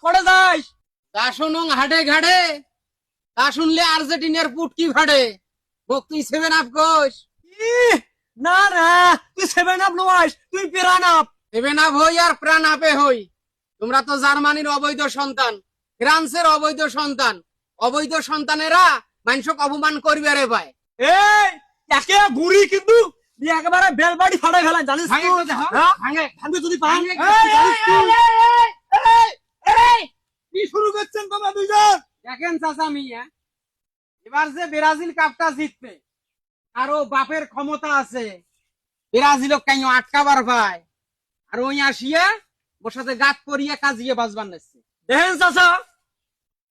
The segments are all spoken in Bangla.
পড়ে যাস তা শুনুন হাটে ঘাটে, তা শুনলে আর্জেন্টিনার পুটকি ফাটে। বক তুই 7 আপ কোষ। না না, তুই 7 আপ নয়, তুই পিরান আপ। 7 আপ হই আর প্রাণ আপে হই। তোমরা তো জার্মানির অবৈধ সন্তান, ফ্রান্সের অবৈধ সন্তান। অবৈধ সন্তানেরা মানুষক অপমান করবে রে ভাই। এই একে গুড়ি কিন্তু একেবারে বেলবাড়ি ফাটাই ফেলা জানিস ভাঙে তো? তো দেখো, হ্যাঁ? ভাঙে। ভাঙবে যদি পান। ভাঙে। জানিস তো? কি শুরু করছেন তোমরা দুইজন? দেখেন চাচা মিয়া, এবার যে ব্রাজিল কাপটা জিতবে, আরো বাপের ক্ষমতা আছে ব্রাজিলক কেন আটকাবার ভাই। আর ওই আসিয়া ওর সাথে গাত করিয়া কাজিয়ে বাজবার নাচ্ছে। দেখেন চাচা,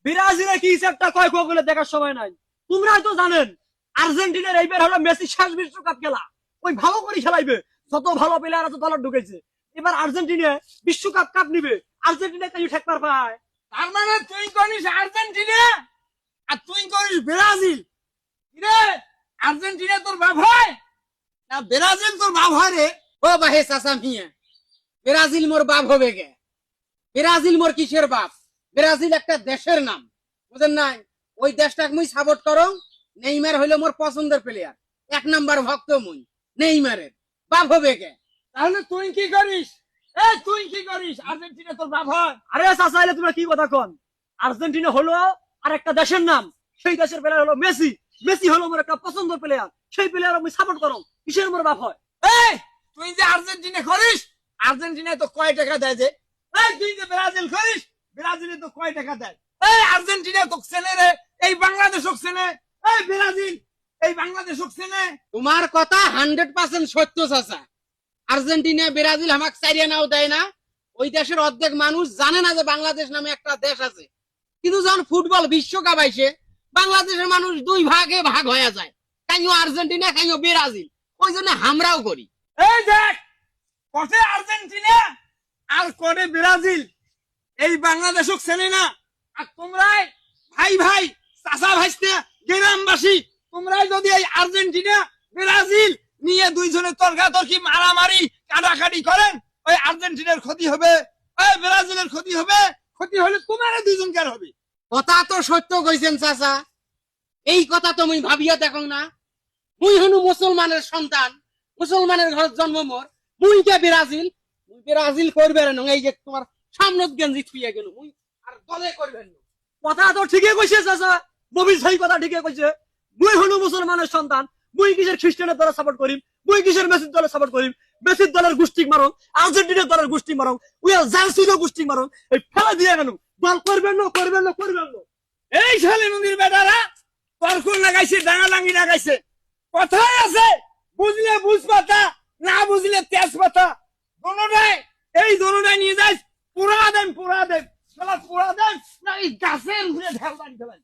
ব্রাজিলে কি একটা কয় বলে দেখার সময় নাই। তোমরাই তো জানেন আর্জেন্টিনার এইবার হলো মেসি শেষ বিশ্বকাপ খেলা। ওই ভালো করে খেলাইবে, যত ভালো প্লেয়ার আছে দলে ঢুকেছে। এবার আর্জেন্টিনা বিশ্বকাপ কাপ নিবে, আর্জেন্টিনা কেউ ঠেকবার পায়। তার মানে তুই করিস আর্জেন্টিনা আর তুই করিস ব্রাজিল। রে আর্জেন্টিনা তোর বাপ হয় না ব্রাজিল তোর বাপ হয় রে? ও বাহে চাচা মিয়া, ব্রাজিল মোর বাপ হবে গে? ব্রাজিল মোর কিসের বাপ? ব্রাজিল একটা দেশের নাম, বুঝেন নাই? ওই দেশটাকে মুই সাপোর্ট করো। নেইমার হইলো মোর পছন্দের প্লেয়ার, 1 নাম্বার ভক্ত মুই নেইমারের। বাপ হবে গে? তাহলে তুই কি করিস? তুই কি করিস? আর্জেন্টিনা তোর বাপ হয়? আরে চাচা, এলে তোমরা কি কথা কন? আর্জেন্টিনা হলো আর একটা দেশের নাম, সেই দেশের প্লেয়ার হলো মেসি। মেসি হলো আমার একটা পছন্দের প্লেয়ার, সেই প্লেয়ার আমি সাপোর্ট করো। কিসের আমার বাপ হয়? তুই যে আর্জেন্টিনা করিস, আর্জেন্টিনায় তো কয় টাকা দেয় যে? তুই যে ব্রাজিল করিস, ব্রাজিলে তো কয় টাকা দেয়? আর্জেন্টিনা তো চেনে রে, এই বাংলাদেশক চেনে। ব্রাজিল এই বাংলাদেশক চেনে। তোমার কথা 100% সত্য চাচা। আর্জেন্টিনা ব্রাজিল আমাকে চাইরিয়া নাও দেয় না। ওই দেশের অর্ধেক মানুষ জানে না যে বাংলাদেশ নামে একটা দেশ আছে। কিন্তু যখন ফুটবল বিশ্বকাপ আইসে, বাংলাদেশের মানুষ 2 ভাগে ভাগ হয়ে যায়, কাইও আর্জেন্টিনা কাইও ব্রাজিল। ওই জন্য আমরাও করি। এই দেখ, কটে আর্জেন্টিনা আর কটে ব্রাজিল, এই বাংলাদেশক চেনে না। আর তোমরাই ভাই ভাই চাচা ভাইস্তে গ্রামবাসী, তোমরাই যদি এই আর্জেন্টিনা ব্রাজিল নিয়ে দুইজনে তর্কাতর্কি মারামারি কাটাকাটি করেন, ওই আর্জেন্টিনার ক্ষতি হবে, ওই ব্রাজিলের ক্ষতি হবে। ক্ষতি হলে তোমার দুইজন কার হবে? কথা তো সত্য কইছেন চাচা, এই কথা তো মুই ভাবিয়া দেখো না। মুই হনু মুসলমানের সন্তান, মুসলমানের ঘর জন্ম মোর। মুই কে ব্রাজিল? মুই ব্রাজিল করবে না। এই যে তোমার সামনে গেঞ্জি ছুঁয়ে গেল, মুই আর দলে করবেন না। কথা তো ঠিকই কইছে চাচা, নবীর সেই কথা ঠিকই কইছে। মুই হলো মুসলমানের সন্তান, মুই কিসের খ্রিস্টানের দলে সাপোর্ট করিম, মুই কিসের মেসির দলে সাপোর্ট করিম। মেসির দলের গোষ্ঠী মারো, আর্জেন্টিনার দলের গোষ্ঠী মারো, উইয়াল জার্সিরও গোষ্ঠী মারো, এই ফেলা দিয়ে গেল। দল করবেন না, করবেন না, করবেন না। এই শালী নদীর বেটারা তর্ক লাগাইছে, ডাঙাডাঙ্গি লাগাইছে। কথায় আছে, বুঝলে বুঝ পাতা, না বুঝলে তেজ পাতা। দোনোটাই এই দোনোটাই নিয়ে যাইস, পুরা দেন, পুরা দেন, শালা পুরা দেন, না এই গাছের ঘুরে ঢেল বাড়ি দেবেন।